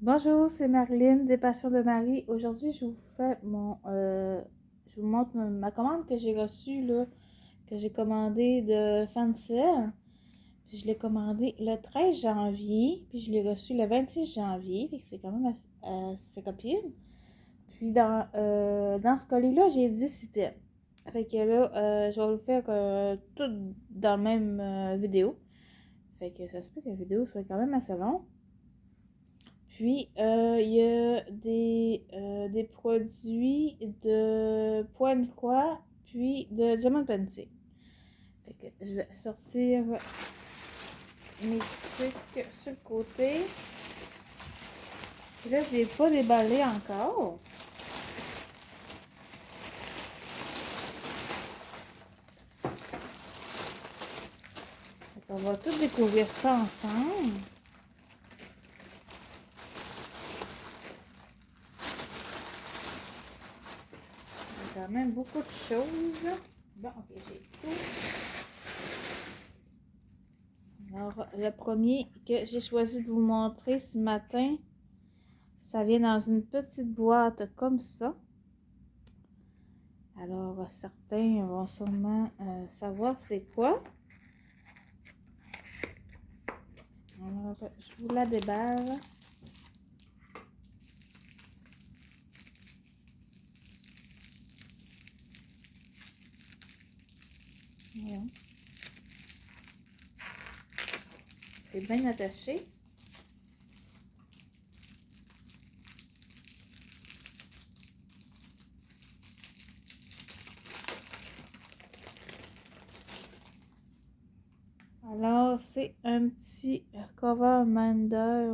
Bonjour, c'est Marilyn des Passions de Marie. Aujourd'hui, je vous montre ma commande que j'ai reçue là, que j'ai commandée de Fancel. Puis je l'ai commandée le 13 janvier, puis je l'ai reçue le 26 janvier, fait que c'est quand même assez rapide. Puis dans ce colis-là, j'ai 10 items. Fait que là, je vais vous faire tout dans la même vidéo. Fait que ça se peut que la vidéo soit quand même assez longue. Puis, il y a des produits de Point Croix, puis de Diamond Painting. Fait que je vais sortir mes trucs sur le côté. Puis là, j'ai pas déballé encore. Fait qu'on va tout découvrir ça ensemble. Il y a quand même beaucoup de choses. Bon, ok, j'ai tout. Alors, le premier que j'ai choisi de vous montrer ce matin, ça vient dans une petite boîte comme ça. Alors, certains vont sûrement savoir c'est quoi. Alors, je vous la déballe. Voyons. C'est bien attaché. Alors, c'est un petit cover Mander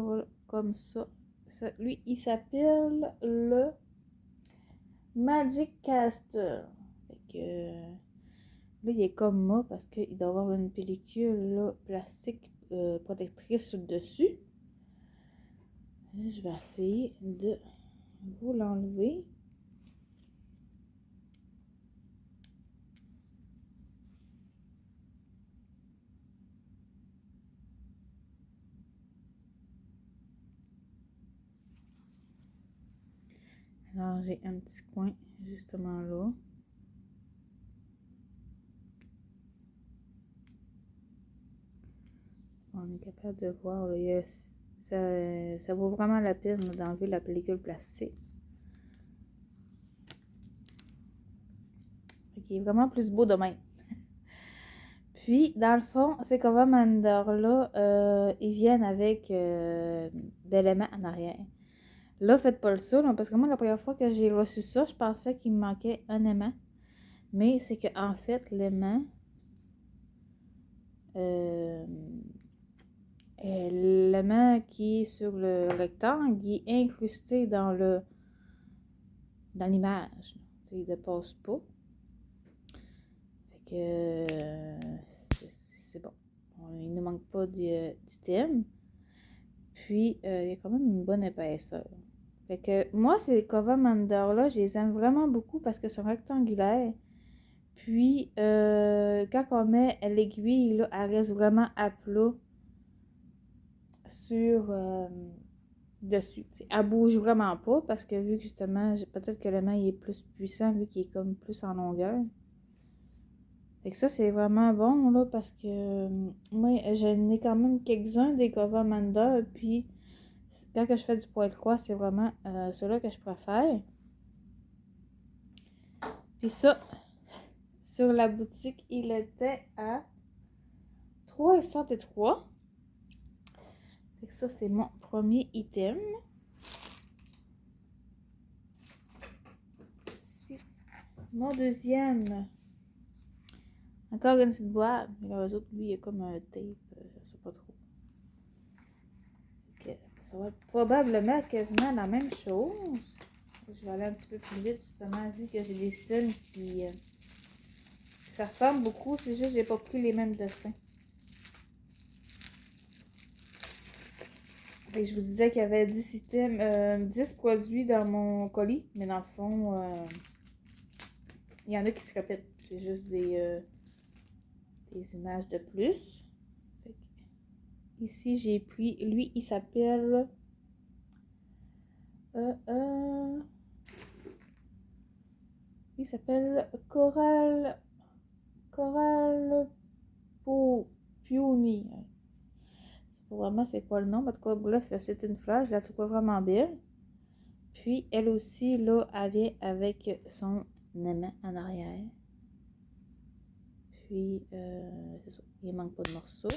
comme ça. Lui, il s'appelle le Magic Caster. Fait que là, il est comme moi parce qu'il doit avoir une pellicule là, plastique protectrice sur le dessus. Je vais essayer de vous l'enlever. Alors, j'ai un petit coin justement là. On est capable de voir, là, ça vaut vraiment la peine d'enlever la pellicule plastique. Il est vraiment plus beau de même. Puis, dans le fond, ces cover mandors-là, ils viennent avec d'éléments en arrière. Là, faites pas le saut, parce que moi, la première fois que j'ai reçu ça, je pensais qu'il me manquait un aimant. Mais c'est qu'en fait, l'aimant, l'aimant qui est sur le rectangle, il est incrusté dans l'image. Il ne dépasse pas. Fait que c'est bon. Il ne manque pas d'items. Puis, il y a quand même une bonne épaisseur. Fait que moi, ces cover mandors-là, je les aime vraiment beaucoup parce que sont rectangulaires. Puis, quand on met l'aiguille, là, elle reste vraiment à plat sur dessus. T'sais, elle bouge vraiment pas parce que vu que justement, peut-être que le main est plus puissant vu qu'il est comme plus en longueur. Fait que ça, c'est vraiment bon là parce que moi, j'en ai quand même quelques-uns des cover mandors. Puis, quand que je fais du poids de croix, c'est vraiment ceux-là que je préfère. Puis ça, sur la boutique, il était à 3,63. Fait que ça, c'est mon premier item. Ici, mon deuxième. Encore une petite boîte. Mais là, eux autres, lui, il y a comme un tape. Je sais pas trop. Okay. Ça va être probablement quasiment la même chose. Je vais aller un petit peu plus vite, justement, vu que j'ai des styles qui... ça ressemble beaucoup, c'est juste que j'ai pas pris les mêmes dessins. Fait que je vous disais qu'il y avait 10 items, 10 produits dans mon colis, mais dans le fond, il y en a qui se répètent. C'est juste des images de plus. Fait que ici, j'ai pris, lui, il s'appelle Il s'appelle Coral Pioni. Je sais pas vraiment c'est quoi le nom, mais en tout cas, bref, c'est une fleur, je la trouve vraiment belle. Puis, elle aussi, là, elle vient avec son aimant en arrière. Puis, c'est ça, il manque pas de morceaux.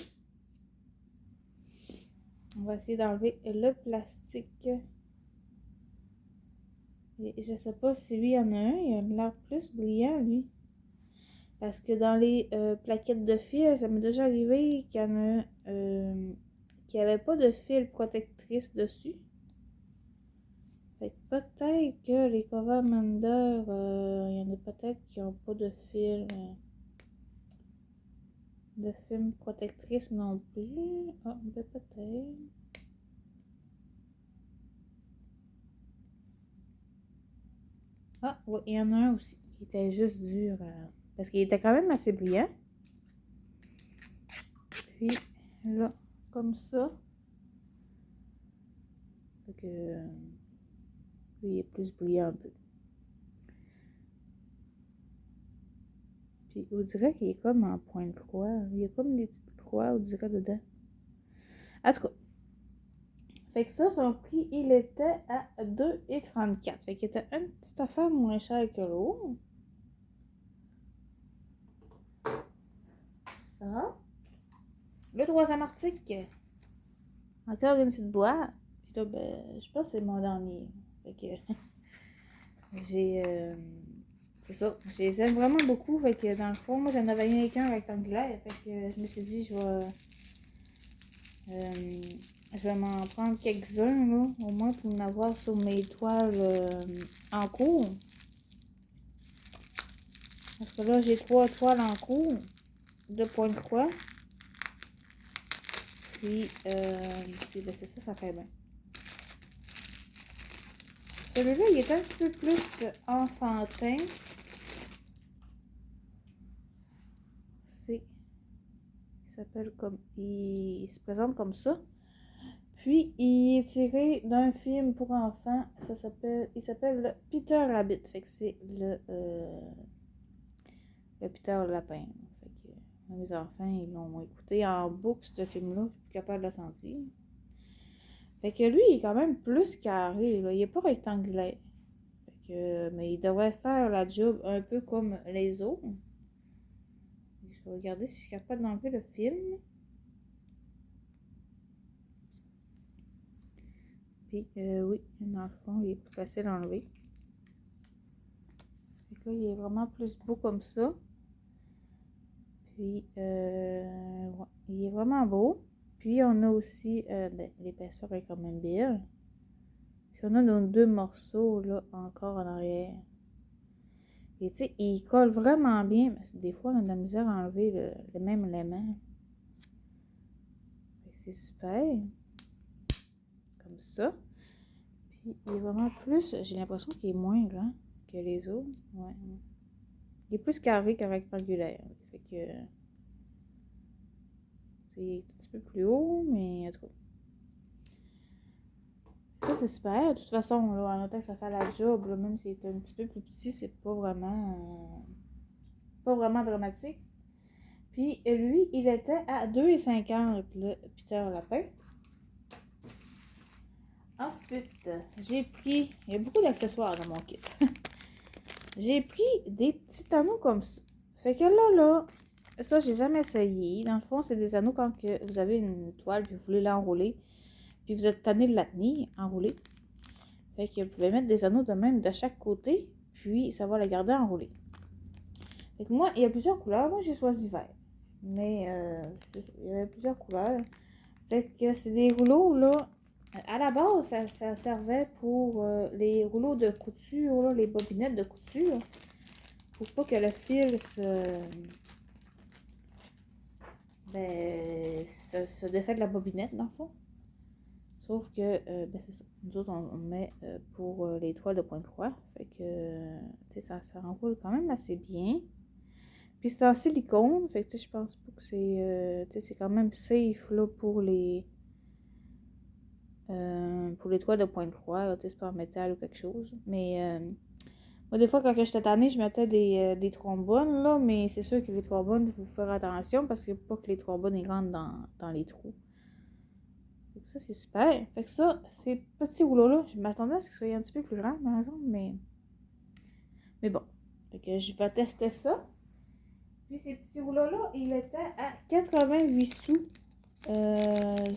On va essayer d'enlever le plastique. Et je sais pas si lui, il y en a un, il a l'air plus brillant, lui. Parce que dans les plaquettes de fil, ça m'est déjà arrivé qu'il y en a qui avait pas de fil protectrice dessus. Fait que peut-être que les Covamander, il y en a peut-être qui ont pas de fil. De film protectrice non plus. Ah, ben peut-être. Ah, oui, il y en a un aussi qui était juste dur. Parce qu'il était quand même assez brillant. Puis là, comme ça. Fait que lui, il est plus brillant un peu. Puis on dirait qu'il est comme en point de croix. Il y a comme des petites croix, on dirait, dedans. En tout cas. Fait que ça, son prix, il était à 2,34. Fait qu'il était une petite affaire moins chère que l'autre. Ça. Le troisième article. Encore une petite boîte. Puis là, ben, je pense que c'est mon dernier. Fait que j'ai... c'est ça. Je les aime vraiment beaucoup. Fait que dans le fond, moi, j'en avais rien qu'un rectangulaire. Fait que je me suis dit, je vais m'en prendre quelques-uns, là. Au moins pour en avoir sur mes toiles en cours. Parce que là, j'ai 3 toiles en cours. 2 points de croix. Puis ben, c'est ça, ça fait bien. Celui-là, il est un petit peu plus enfantin. Il s'appelle comme... Il se présente comme ça. Puis, il est tiré d'un film pour enfants. Il s'appelle Peter Rabbit. Fait que c'est le Peter le lapin. Fait que mes enfants, ils l'ont écouté en boucle, ce film-là. Je suis plus capable de le sentir. Fait que lui, il est quand même plus carré, là. Il est pas rectangulaire. Fait que, mais il devrait faire la job un peu comme les autres. Je vais regarder si je suis capable d'enlever le film. Puis, oui, dans le fond, il est plus facile à enlever. Fait que là, il est vraiment plus beau comme ça. Puis, ouais, il est vraiment beau. Puis, on a aussi, ben, l'épaisseur est quand même belle. Puis, on a nos 2 morceaux, là, encore en arrière. Et tu sais, il colle vraiment bien. Mais des fois, on a de la misère à enlever le même élément. C'est super. Comme ça. Puis, il est vraiment plus... J'ai l'impression qu'il est moins grand que les autres. Ouais. Il est plus carré que rectangulaire. Fait que... C'est un petit peu plus haut, mais en tout cas. Ça, c'est super. De toute façon, là, en autant que ça fait la job, là, même s'il est un petit peu plus petit, c'est pas vraiment dramatique. Puis, lui, il était à 2,50 le Peter Lapin. Ensuite, j'ai pris... Il y a beaucoup d'accessoires dans mon kit. J'ai pris des petits anneaux comme ça. Fait que là, ça, j'ai jamais essayé. Dans le fond, c'est des anneaux quand que vous avez une toile puis vous voulez l'enrouler. Puis vous êtes tanné de la tenir enroulée. Fait que vous pouvez mettre des anneaux de même de chaque côté. Puis ça va la garder enroulée. Fait que moi, il y a plusieurs couleurs. Moi, j'ai choisi vert. Mais il y avait plusieurs couleurs. Fait que c'est des rouleaux, là. À la base, ça servait pour les rouleaux de couture, là, les bobinettes de couture. Pour pas que le fil se défait de la bobinette, dans le fond. Sauf que, ben c'est ça. Nous autres, on met pour les toiles de point de croix. Fait que, tu sais, ça enroule quand même assez bien. Puis c'est en silicone. Fait que, tu sais, je pense pas que c'est... tu sais, c'est quand même safe, là, pour pour les toiles de pointe de croix, là, c'est pas en métal ou quelque chose. Mais moi, des fois, quand j'étais tannée, je mettais des trombones, là, mais c'est sûr que les trombones, il faut faire attention parce que pas que les trombones ils rentrent dans les trous. Fait que ça, c'est super. Fait que ça, ces petits rouleaux-là, je m'attendais à ce qu'ils soient un petit peu plus grands, par exemple, mais bon. Fait que je vais tester ça. Puis ces petits rouleaux-là, il était à 88 sous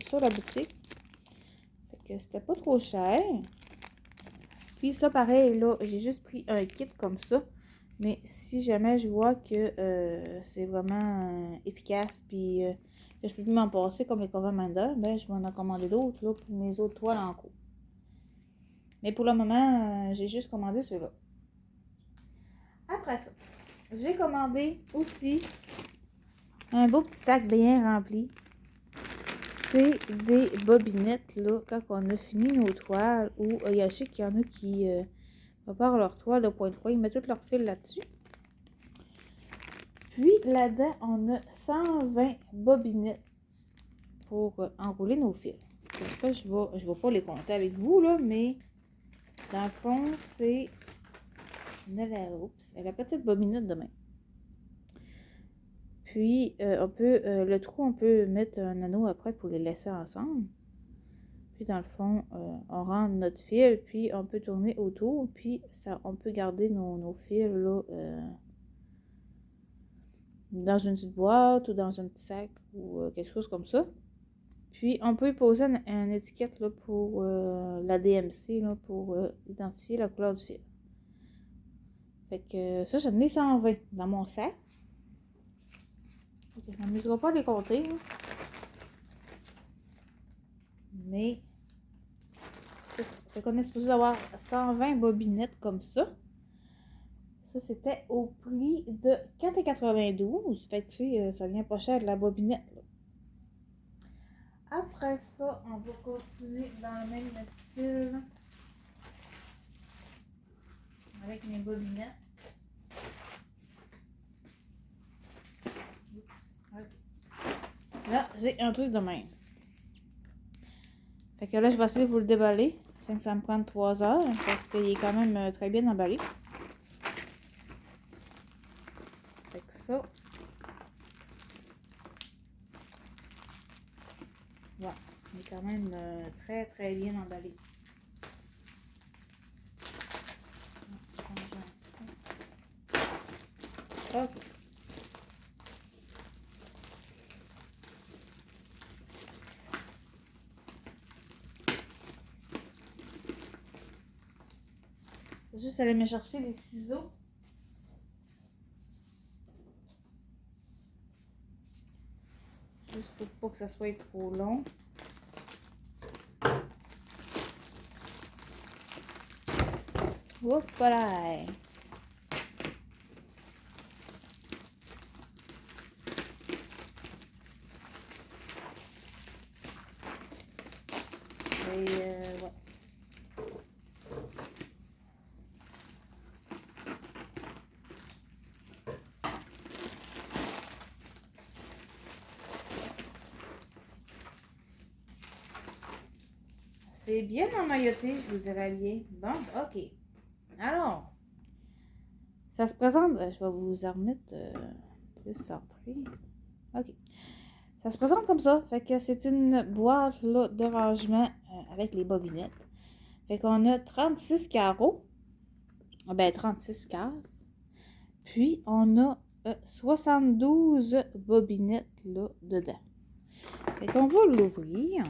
sur la boutique. Fait que c'était pas trop cher. Puis ça, pareil, là, j'ai juste pris un kit comme ça. Mais si jamais je vois que c'est vraiment efficace, puis que je peux plus m'en passer comme les Covermander, ben je vais en commander d'autres là, pour mes autres toiles en cours. Mais pour le moment, j'ai juste commandé ceux-là. Après ça, j'ai commandé aussi un beau petit sac bien rempli. C'est des bobinettes, là, quand on a fini nos toiles, ou je sais qu'il y en a qui préparent leur toile de pointe de croix, ils mettent tout leur fil là-dessus. Puis là-dedans, on a 120 bobinettes pour enrouler nos fils. Donc là, je vais pas les compter avec vous, là, mais dans le fond, c'est la petite bobinette de main. Puis, le trou, on peut mettre un anneau après pour les laisser ensemble. Puis, dans le fond, on rentre notre fil, puis on peut tourner autour, puis ça, on peut garder nos fils, là, dans une petite boîte ou dans un petit sac ou quelque chose comme ça. Puis, on peut y poser une étiquette là, pour la DMC, là, pour identifier la couleur du fil. Fait que ça, j'en ai 120 dans mon sac. Okay, je ne m'amuserai pas à les compter. Là. Mais, c'est ça. Fait qu'on est supposé avoir 120 bobinettes comme ça. Ça, c'était au prix de 4,92. Fait que, tu sais, ça vient pas cher de la bobinette, là. Après ça, on va continuer dans le même style avec mes bobinettes. Là, j'ai un truc de même. Fait que là, je vais essayer de vous le déballer. Ça me prend 3 heures parce qu'il est quand même très bien emballé. Fait que ça. Voilà. Il est quand même très très bien emballé. Ok. Faut juste aller me chercher les ciseaux. Juste pour pas que ça soit trop long. Hop là! Et ouais. C'est bien emmailloté, je vous dirais bien. Bon, ok. Alors, ça se présente, je vais vous en remettre plus centré. Ok. Ça se présente comme ça. Fait que c'est une boîte là, de rangement avec les bobinettes. Fait qu'on a 36 carreaux. Ben, 36 cases. Puis, on a 72 bobinettes là, dedans. Fait qu'on va l'ouvrir.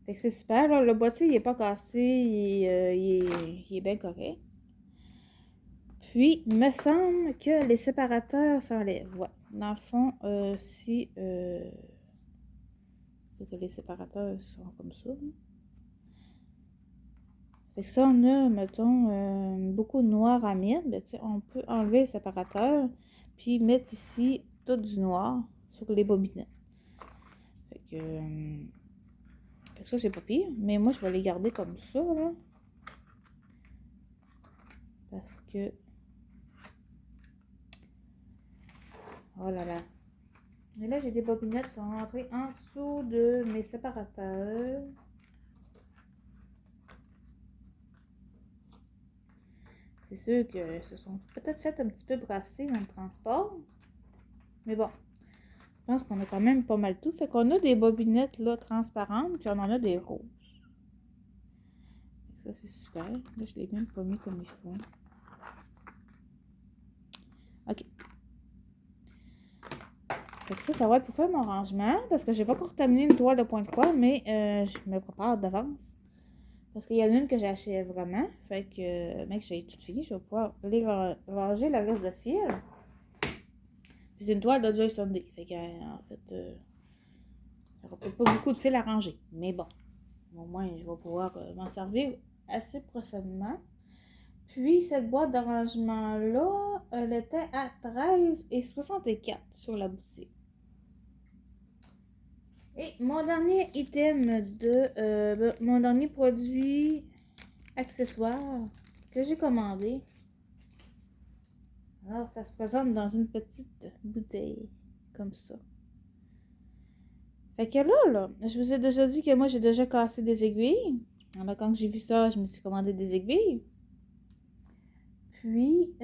Fait que c'est super. Là. Le boîtier, il n'est pas cassé. Il est bien correct. Puis, il me semble que les séparateurs s'enlèvent. Ouais. Dans le fond, si... que les séparateurs sont comme ça. Fait que ça, on a, mettons, beaucoup de noir à mettre. Ben, on peut enlever le séparateur, puis mettre ici tout du noir sur les bobinettes. Fait que ça, c'est pas pire. Mais moi, je vais les garder comme ça, là. Parce que... Oh là là. Et là, j'ai des bobinettes qui sont rentrées en dessous de mes séparateurs. C'est sûr que se sont peut-être fait un petit peu brasser dans le transport. Mais bon, je pense qu'on a quand même pas mal tout. Fait qu'on a des bobinettes là transparentes, puis on en a des roses. Ça, c'est super. Là, je l'ai même pas mis comme il faut. OK. Fait que ça va être pour faire mon rangement, parce que j'ai pas encore terminé une toile de point de croix, mais je me prépare d'avance. Parce qu'il y en a une que j'achète vraiment. Fait que, mec, j'ai tout fini, je vais pouvoir aller ranger la reste de fil. Puis c'est une toile de Joy Sunday. Fait que, en fait, j'aurai peut-être pas beaucoup de fil à ranger. Mais bon, au moins, je vais pouvoir m'en servir assez prochainement. Puis, cette boîte d'arrangement-là, elle était à 13,64 sur la boutique. Et mon dernier item mon dernier produit accessoire que j'ai commandé. Alors, ça se présente dans une petite bouteille, comme ça. Fait que là, je vous ai déjà dit que moi, j'ai déjà cassé des aiguilles. Alors, quand j'ai vu ça, je me suis commandé des aiguilles. Puis,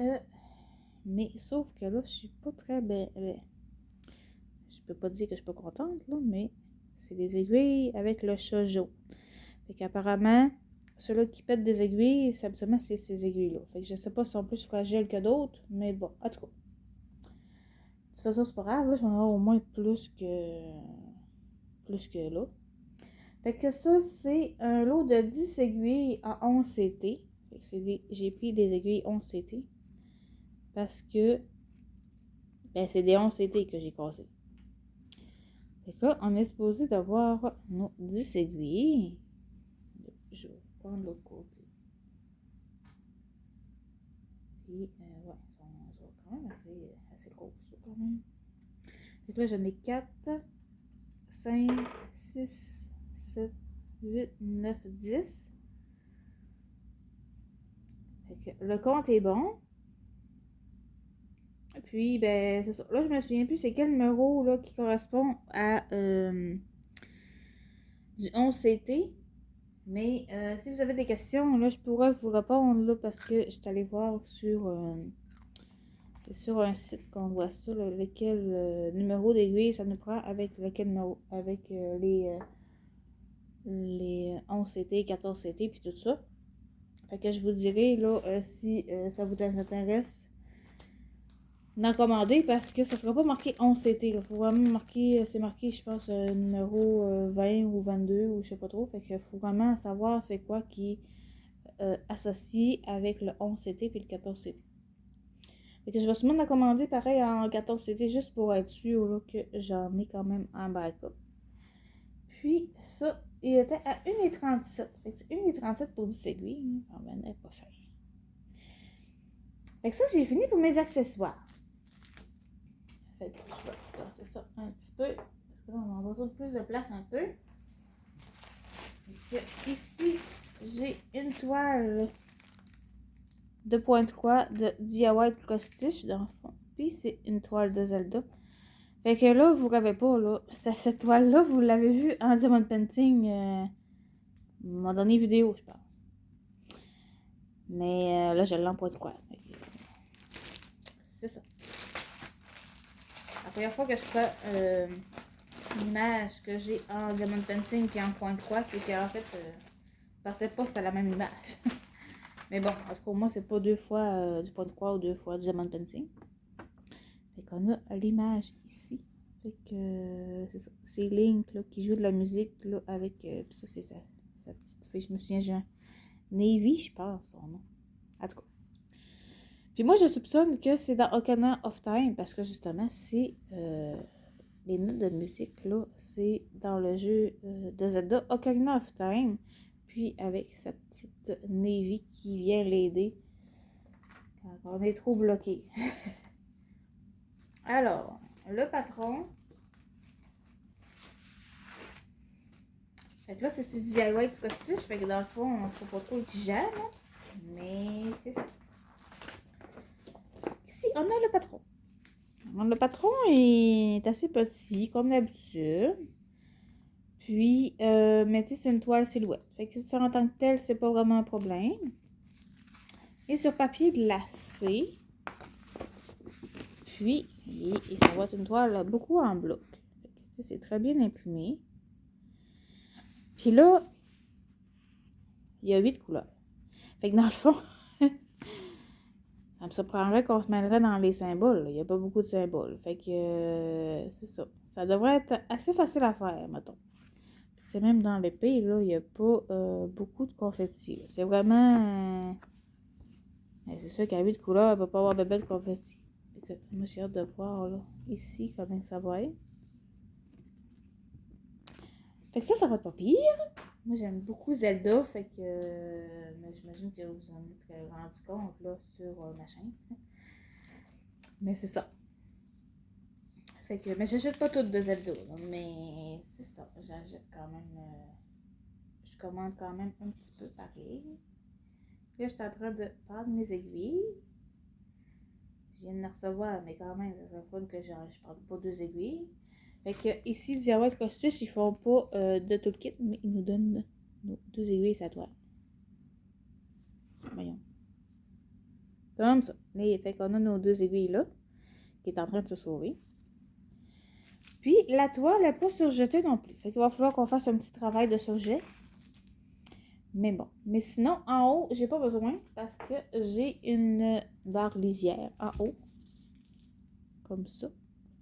mais sauf que là, je suis pas très bien. Je peux pas dire que je suis pas contente, là, mais c'est des aiguilles avec le chat jaune. Fait qu'apparemment, ceux-là qui pètent des aiguilles, c'est absolument ces aiguilles-là. Fait que je sais pas si sont plus fragiles que d'autres, mais bon, en tout cas. De toute façon, c'est pas grave, là, je vais en avoir au moins plus que là. Fait que ça, c'est un lot de 10 aiguilles à 11 CT. Fait que j'ai pris des aiguilles 11 CT. Parce que, ben, c'est des 11 CT que j'ai cassé. Fait que là, on est supposé d'avoir nos 10 aiguilles. Je vais prendre l'autre côté. Puis, ouais, ils sont quand même assez grosses, quand même. Fait que là, j'en ai 4, 5, 6, 7, 8, 9, 10. Fait que le compte est bon. Puis, ben, c'est ça. Là, je me souviens plus c'est quel numéro là, qui correspond à du 11CT. Mais si vous avez des questions, là, je pourrais vous répondre là, parce que je suis allée voir sur un site qu'on voit ça, là, lequel numéro d'aiguille ça nous prend avec lequel numéro, avec les 11CT, 14CT, puis tout ça. Fait que je vous dirai là si ça vous intéresse d'en commander parce que ça sera pas marqué 11CT. Il faut vraiment marquer, c'est marqué, je pense, numéro 20 ou 22 ou je sais pas trop. Fait qu'il faut vraiment savoir c'est quoi qui associe avec le 11CT puis le 14CT. Fait que je vais sûrement en commander pareil en 14CT juste pour être sûr là, que j'en ai quand même en backup. Puis ça, il était à 1,37. Fait que c'est 1,37 pour 10 aiguilles. On m'en est pas cher. Fait que ça, c'est fini pour mes accessoires. Fait que je vais passer ça un petit peu. Parce que là, on a besoin de plus de place un peu. Fait que ici, j'ai une toile de pointe croix de DIY Costitch dans le fond. Puis c'est une toile de Zelda. Fait que là, vous rêvez pas, là. Cette toile-là, vous l'avez vue en diamond painting mon dernière vidéo, je pense. Mais là, je l'ai en pointe croix. C'est ça. La première fois que je fais une image que j'ai en diamond painting et en point croix, c'est qu'en fait, je pensais pas que c'était la même image. Mais bon, parce qu'au moins, c'est pas 2 fois du point de croix ou 2 fois du diamond painting. Fait qu'on a l'image ici. Fait que c'est ça. C'est Link là, qui joue de la musique là, avec. Puis ça, c'est sa petite fille. Je me souviens, j'ai Navy, je pense, son nom. En tout cas. Puis moi, je soupçonne que c'est dans Ocarina of Time parce que justement, c'est les notes de musique, là, c'est dans le jeu de Zelda Ocarina of Time. Puis avec sa petite Navy qui vient l'aider quand on est trop bloqué. Alors, le patron. Fait que là, c'est du DIY Costitch. Fait que dans le fond, on ne sera pas trop exigeant, mais c'est ça. Ici, on a le patron. Le patron est assez petit, comme d'habitude. Puis, mais tu sais, c'est une toile silhouette. Fait que ça, en tant que tel, c'est pas vraiment un problème. Et sur papier glacé. Puis, et ça va être une toile beaucoup en bloc. Fait que, c'est très bien imprimé. Puis là, il y a 8 couleurs. Fait que dans le fond, ça me surprendrait qu'on se mêlerait dans les symboles. Il n'y a pas beaucoup de symboles. Fait que, c'est ça. Ça devrait être assez facile à faire, mettons. Puis, c'est même dans l'épée, là, il n'y a pas beaucoup de confetti. C'est vraiment... c'est sûr qu'à 8 couleurs, elle ne peut pas avoir bébé de confetti. Fait que, moi, j'ai hâte de voir, là, ici, comment ça va être. Fait que ça va être pas pire. Moi, j'aime beaucoup Zelda, fait que mais j'imagine que vous en êtes rendu compte là, sur ma chaîne. Mais c'est ça. Fait que, mais j'achète pas toutes de Zelda, là, mais c'est ça. J'achète quand même. Je commande quand même un petit peu pareil. Là, je suis en train de prendre mes aiguilles. Je viens de les recevoir, mais quand même, ça serait fun que je prenne pas 2 aiguilles. Fait que ici, Diawat Costis, ils font pas de tout le kit, mais ils nous donnent nos 2 aiguilles à toile. Voyons. Comme ça. Et fait qu'on a nos 2 aiguilles là, qui est en train de se sauver. Puis la toile n'est pas surjetée non plus. Fait qu'il va falloir qu'on fasse un petit travail de surjet. Mais bon. Mais sinon, en haut, j'ai pas besoin parce que j'ai une barre lisière en haut. Comme ça.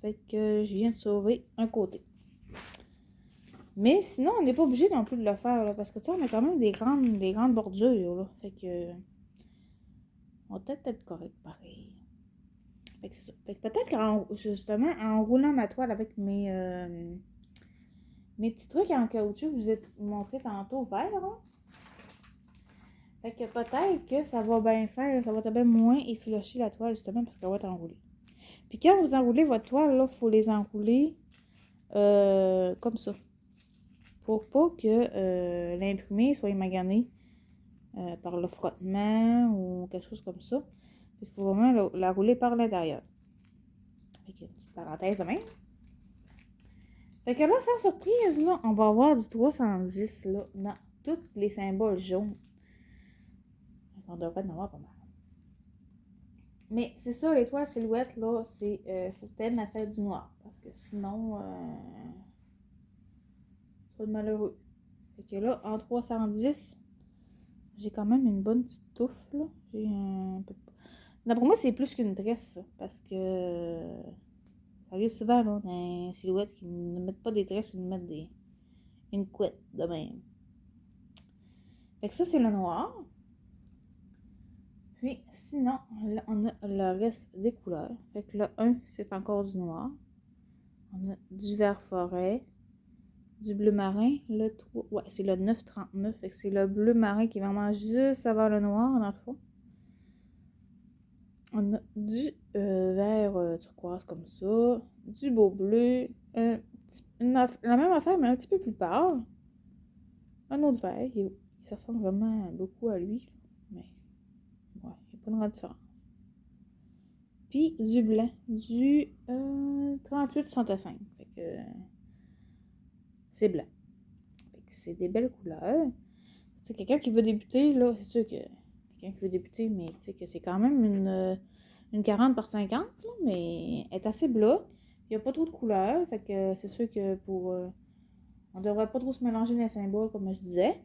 Fait que je viens de sauver un côté. Mais sinon, on n'est pas obligé non plus de le faire, là, parce que tu sais, on a quand même des grandes bordures, là. Fait que on va peut-être être correct pareil. Fait que c'est ça. Fait que peut-être qu'en justement, en roulant ma toile avec mes petits trucs en caoutchouc que je vous ai montré tantôt vert, hein? Fait que peut-être que ça va bien faire, ça va bien moins effilocher la toile, justement, parce qu'elle va être enroulée. Puis quand vous enroulez votre toile, là, il faut les enrouler comme ça. Pour pas que l'imprimé soit magané par le frottement ou quelque chose comme ça. Il faut vraiment la rouler par l'intérieur. Fait que, petite parenthèse de même. Fait que là, sans surprise, là, on va avoir du 310 là, dans tous les symboles jaunes. On devrait en avoir pas mal. Mais c'est ça, l'étoile silhouette, là, c'est faut peut-être la faire du noir. Parce que sinon, c'est malheureux. Fait que là, en 310, j'ai quand même une bonne petite touffe, là. J'ai un peu... D'après moi, c'est plus qu'une tresse, ça, parce que ça arrive souvent, là, dans les silhouettes qui ne mettent pas des tresses, ils nous mettent une couette de même. Fait que ça, c'est le noir. Puis, sinon, là, on a le reste des couleurs. Fait que le 1, c'est encore du noir. On a du vert forêt, du bleu marin. Le 3, ouais, c'est le 939. Fait que c'est le bleu marin qui est vraiment juste avant le noir, dans le fond. On a du vert turquoise comme ça. Du beau bleu. La même affaire, mais un petit peu plus pâle. Un autre vert. Ça ressemble vraiment beaucoup à lui. Mais, ouais, il n'y a pas de grande différence. Puis du blanc, du 3865. Fait que c'est blanc. Fait que c'est des belles couleurs. Tu sais, quelqu'un qui veut débuter, là, c'est sûr que quelqu'un qui veut débuter, mais tu sais que c'est quand même une 40 par 50, là, mais elle est assez bloc. Il n'y a pas trop de couleurs. Fait que c'est sûr que pour. On devrait pas trop se mélanger les symboles, comme je disais.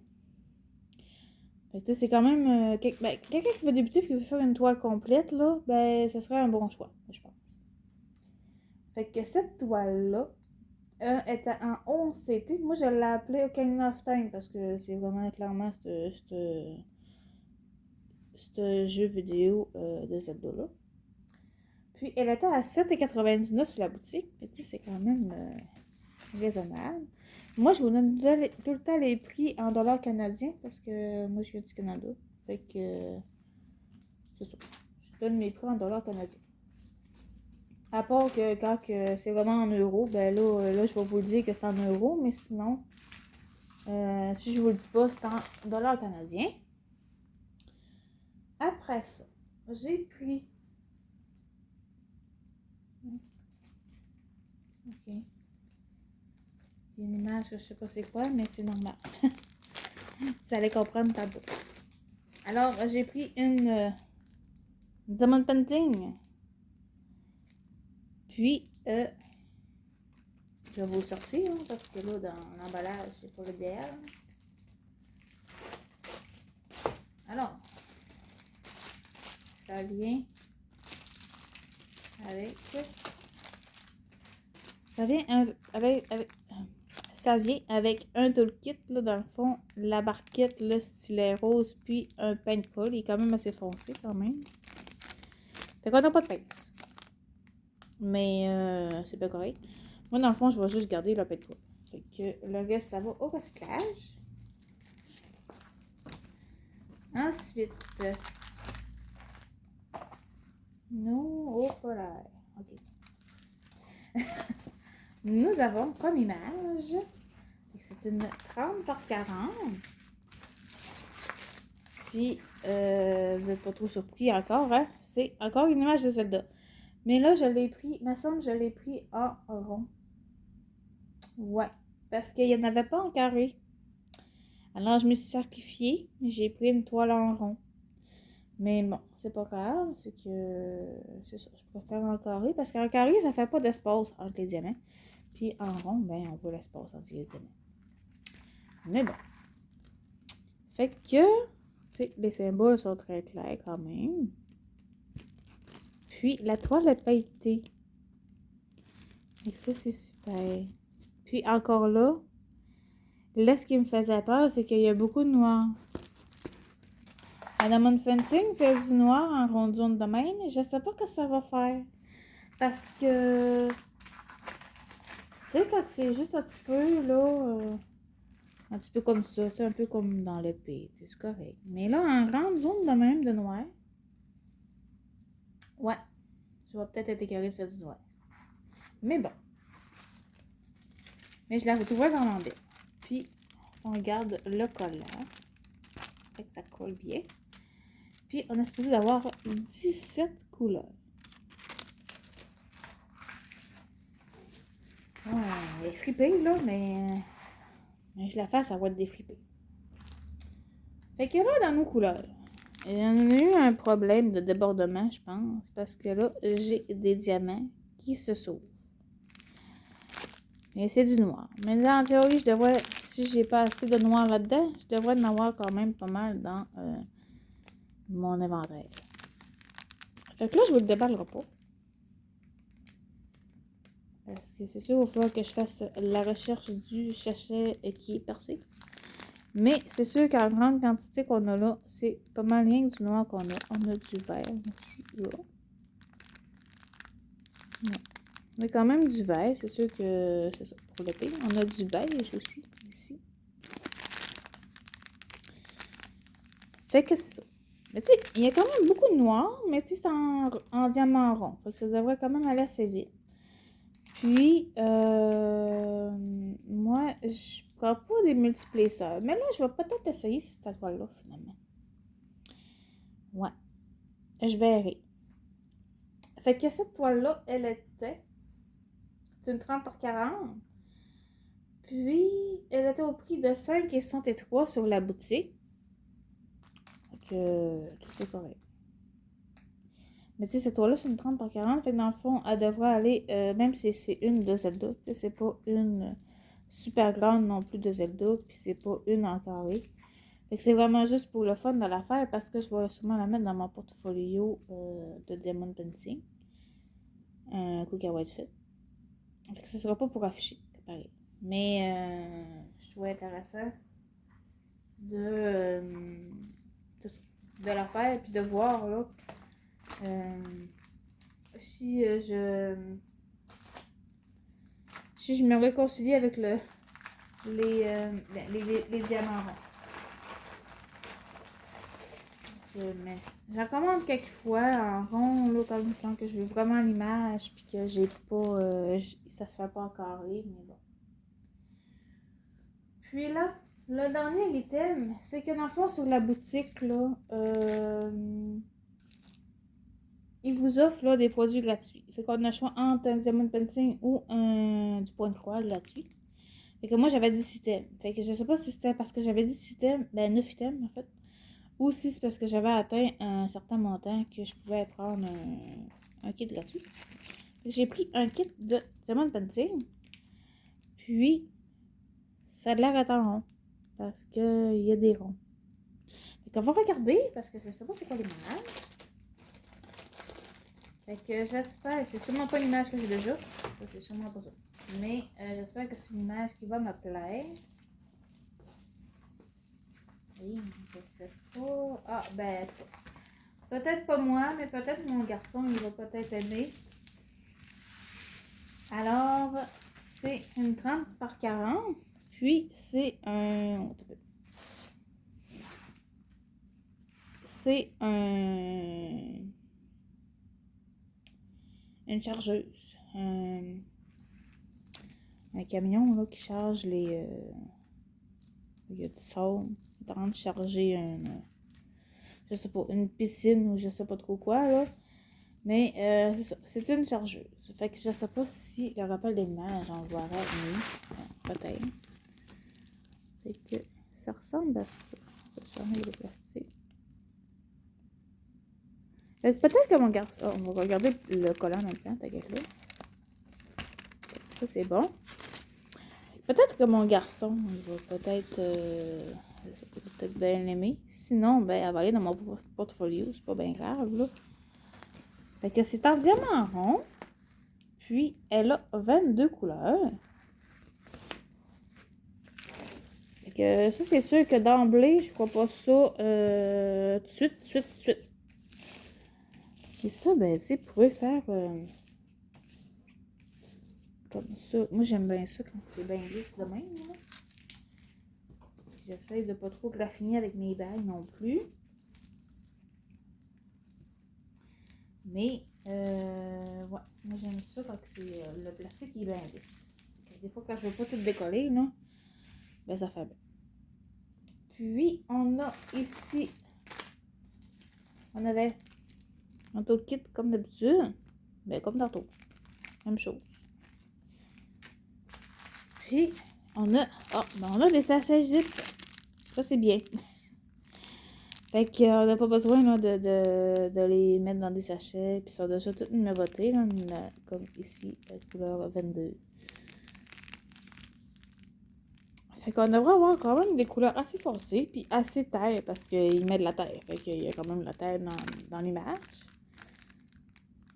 Fait que tu sais, c'est quand même. Quelqu'un qui veut débuter et qui veut faire une toile complète, là, ben, ce serait un bon choix, je pense. Fait que cette toile-là était en 11 CT. Moi, je l'ai appelée Ocarina of Time parce que c'est vraiment clairement ce jeu vidéo de Zelda-là. Puis, elle était à 7,99 sur la boutique. Fait que tu sais, c'est quand même raisonnable. Moi, je vous donne tout le temps les prix en dollars canadiens parce que moi, je viens du Canada. Fait que c'est ça. Je donne mes prix en dollars canadiens. À part que quand c'est vraiment en euros, ben là, je vais vous dire que c'est en euros, mais sinon, si je vous le dis pas, c'est en dollars canadiens. Après ça, j'ai pris OK. Il y a une image que je sais pas c'est quoi, mais c'est normal. Vous allez comprendre tantôt. Alors, j'ai pris une diamond painting. Puis, je vais vous sortir, hein, parce que là, dans l'emballage, c'est pas l'idéal. Alors, ça vient avec... Ça vient avec un toolkit, là, dans le fond, la barquette, le stylet rose, puis un paintball. Il est quand même assez foncé, quand même. Fait qu'on n'a pas de pince. Mais c'est pas correct. Moi, dans le fond, je vais juste garder le paintball. Fait que le reste, ça va au recyclage. Ensuite, nous, au polaire. OK. Nous avons comme image, c'est une 30 par 40. Puis, vous n'êtes pas trop surpris encore, hein? C'est encore une image de Zelda. Mais là, je l'ai pris, il me semble que je l'ai pris en rond. Ouais, parce qu'il n'y en avait pas en carré. Alors, je me suis sacrifiée, j'ai pris une toile en rond. Mais bon, c'est pas grave, c'est que c'est ça, je préfère en carré, parce qu'en carré, ça fait pas d'espace entre les diamants. Puis en rond, ben, on voit l'espace entre les diamants. Mais bon. Fait que, les symboles sont très clairs quand même. Puis, la toile est pailletée. Et ça, c'est super. Puis, encore là, ce qui me faisait peur, c'est qu'il y a beaucoup de noir. La Diamond Painting fait du noir en rondine de même, mais je sais pas ce que ça va faire. Parce que, tu sais, quand c'est juste un petit peu, là, un petit peu comme ça, tu sais, un peu comme dans l'épée, c'est correct. Mais là, en grande zone de même de noir, ouais, je vais peut-être être écœurée de faire du noir. Mais bon. Mais je la retrouvais vraiment bien. Puis, si on regarde le collant, fait que ça colle bien. Puis, on est supposé d'avoir 17 couleurs. Oh, elle est fripée, là, mais je la fasse, ça va être défripée. Fait que là, dans nos couleurs, il y en a eu un problème de débordement, je pense, parce que là, j'ai des diamants qui se sauvent. Et c'est du noir. Mais là, en théorie, je devrais, si j'ai pas assez de noir là-dedans, je devrais en avoir quand même pas mal dans mon inventaire. Fait que là, je vous le déballerai pas. Parce que c'est sûr, il va falloir que je fasse la recherche du sachet qui est percé. Mais c'est sûr qu'en grande quantité qu'on a là, c'est pas mal rien que du noir qu'on a. On a du vert aussi, là. Ouais. On a quand même du vert, c'est sûr que c'est ça pour l'épée. On a du beige aussi, ici. Fait que c'est ça. Mais tu sais, il y a quand même beaucoup de noir, mais tu sais, c'est en diamant rond. Fait que ça devrait quand même aller assez vite. Puis, moi, je prends pas des multiplaceurs. Mais là, je vais peut-être essayer cette toile-là, finalement. Ouais. Je verrai. Fait que cette toile-là, elle était... C'est une 30 par 40. Puis, elle était au prix de 5,63 sur la boutique. Fait que tout c'est correct. Mais tu sais, cette toile-là, c'est une 30 par 40. Fait que dans le fond, elle devrait aller, même si c'est une de Zelda, tu sais, c'est pas une super grande non plus de Zelda, puis c'est pas une en carré. Fait que c'est vraiment juste pour le fun de la faire, parce que je vais sûrement la mettre dans mon portfolio de Diamond Painting. Un coup qu'elle va être faite. Fait que ce sera pas pour afficher, c'est pareil. Mais je trouvais intéressant de, de la faire, puis de voir, là, si je me réconcilie avec les diamants ronds. J'en commande quelques fois en rond, là, quand que je veux vraiment l'image, puis que j'ai pas, ça se fait pas en carré, mais bon. Puis là, le dernier item, c'est que dans le fond, sur la boutique, là, ils vous offrent là, des produits gratuits. Fait qu'on a le choix entre un diamond painting ou du point de croix gratuit. Fait que moi, j'avais 10 items. Fait que je sais pas si c'était parce que j'avais 10 items, 9 items en fait. Ou si c'est parce que j'avais atteint un certain montant que je pouvais prendre un kit gratuit. J'ai pris un kit de diamond painting. Puis, ça a de l'air à être rond. Parce qu'il y a des ronds. Fait qu'on va regarder, parce que je sais pas c'est quoi l'image. Fait que j'espère, c'est sûrement pas l'image que j'ai déjà. Ça, c'est sûrement pas ça. Mais j'espère que c'est une image qui va me plaire. Oui, je sais pas. Ah, ben, peut-être pas moi, mais peut-être mon garçon, il va peut-être aimer. Alors, c'est une 30 par 40. Puis, c'est un... C'est une chargeuse. Un camion là, qui charge les... il y a du sol. Il est en train de charger je sais pas, une piscine ou je sais pas trop quoi, là. Mais c'est ça, c'est une chargeuse. Fait que je sais pas si le rappel des l'image, on le verra mieux. Peut-être. Fait que ça ressemble à ça. Je vais changer le plastique. Fait que peut-être que mon garçon... Oh, on va regarder le collant en même temps, t'inquiète là. Ça, c'est bon. Peut-être que mon garçon, il va peut-être bien l'aimer. Sinon, ben, elle va aller dans mon portfolio. C'est pas bien grave, là. Fait que c'est en diamant rond. Puis, elle a 22 couleurs. Fait que ça, c'est sûr que d'emblée, je crois pas ça tout de suite. Et ça, ben, tu sais, vous pouvez faire comme ça. Moi, j'aime bien ça quand c'est bien lisse de même, là. J'essaie de pas trop graffiner avec mes bagues non plus. Mais, ouais, moi j'aime ça quand c'est le plastique il est bien lisse. Des fois, quand je veux pas tout décoller, là, ben ça fait bien. Puis, on a ici, on avait un autre kit comme d'habitude, ben comme tantôt, même chose. Puis, on a des sachets zip. Ça, c'est bien. Fait qu'on n'a pas besoin là, de les mettre dans des sachets. Puis, sont déjà toutes numérotées, là, comme ici, la couleur 22. Fait qu'on devrait avoir quand même des couleurs assez foncées, puis assez terre, parce qu'il met de la terre. Fait qu'il y a quand même de la terre dans l'image.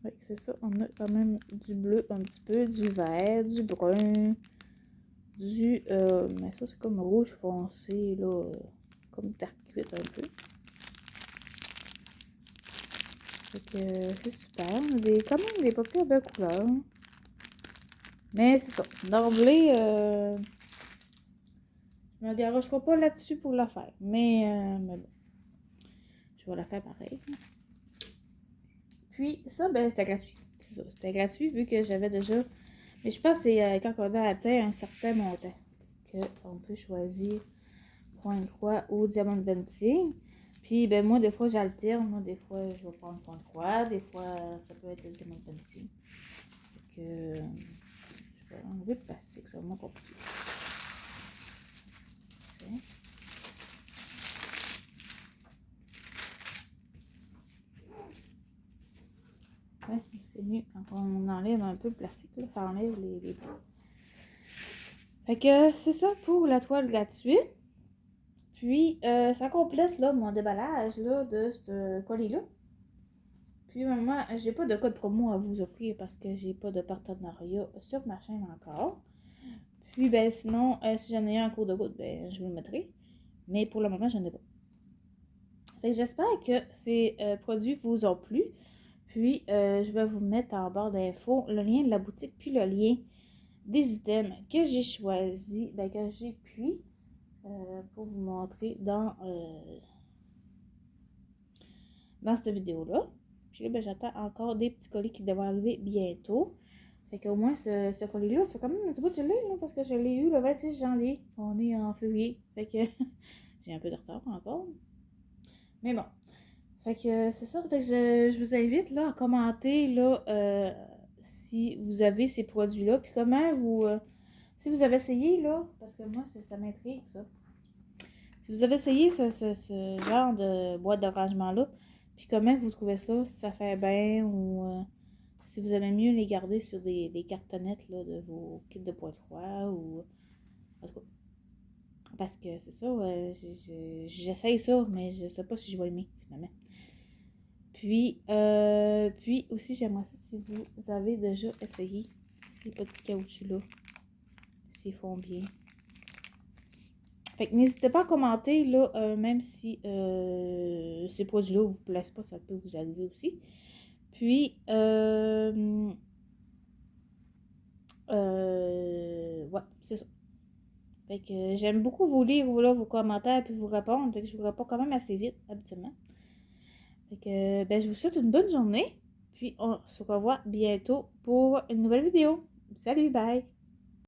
Fait que c'est ça, on a quand même du bleu un petit peu, du vert, du brun, mais ça c'est comme rouge foncé, là, comme terre cuite un peu. Fait que c'est super, on a quand même des pas pires belles couleurs. Mais c'est ça, d'emblée, je me garocherai pas là-dessus pour la faire. Mais bon, je vais la faire pareil. Puis ça, ben c'était gratuit. C'est ça, c'était gratuit vu que j'avais déjà... Mais je pense que c'est quand on a atteint un certain montant qu'on peut choisir point de croix ou diamant de painting. Puis ben moi, des fois, j'alterne. Moi, des fois, je vais prendre point de croix. Des fois, ça peut être le diamant de painting. Donc, je vais enlever le plastique, c'est vraiment compliqué. Okay. Ouais, c'est mieux quand on enlève un peu le plastique, là, ça enlève les bouts. Fait que c'est ça pour la toile gratuite. Puis ça complète là, mon déballage là, de ce colis-là. Puis moi, j'ai pas de code promo à vous offrir parce que j'ai pas de partenariat sur ma chaîne encore. Puis ben sinon, si j'en ai un en cours de route, ben je vous le mettrai. Mais pour le moment, j'en ai pas. Fait que j'espère que ces produits vous ont plu. Puis, je vais vous mettre en barre d'infos le lien de la boutique, puis le lien des items que j'ai choisi, ben, que j'ai pris pour vous montrer dans cette vidéo-là. Puis là, ben, j'attends encore des petits colis qui devraient arriver bientôt. Fait qu'au moins, ce colis-là, ça fait quand même un petit bout de gelé, là, parce que je l'ai eu le 26 janvier. On est en février. Fait que j'ai un peu de retard encore. Mais bon. Fait que c'est ça. Fait que je vous invite là à commenter là si vous avez ces produits-là. Puis comment vous. Si vous avez essayé là, parce que moi ça m'intrigue ça. Si vous avez essayé ce genre de boîte de rangement-là, puis comment vous trouvez ça, si ça fait bien ou si vous aimez mieux les garder sur des cartonnettes là, de vos kits de poêle froid ou. En tout cas, parce que c'est ça, j'essaye ça, mais je sais pas si je vais aimer finalement. Puis aussi, j'aimerais ça si vous avez déjà essayé ces petits caoutchoucs-là, s'ils font bien. Fait que n'hésitez pas à commenter, là, même si ces produits-là vous plaisent pas, ça peut vous arriver aussi. Puis, ouais, c'est ça. Fait que j'aime beaucoup vous lire là, vos commentaires puis vous répondre. Fait que je vous réponds quand même assez vite, habituellement. Fait que, ben, je vous souhaite une bonne journée. Puis, on se revoit bientôt pour une nouvelle vidéo. Salut, bye!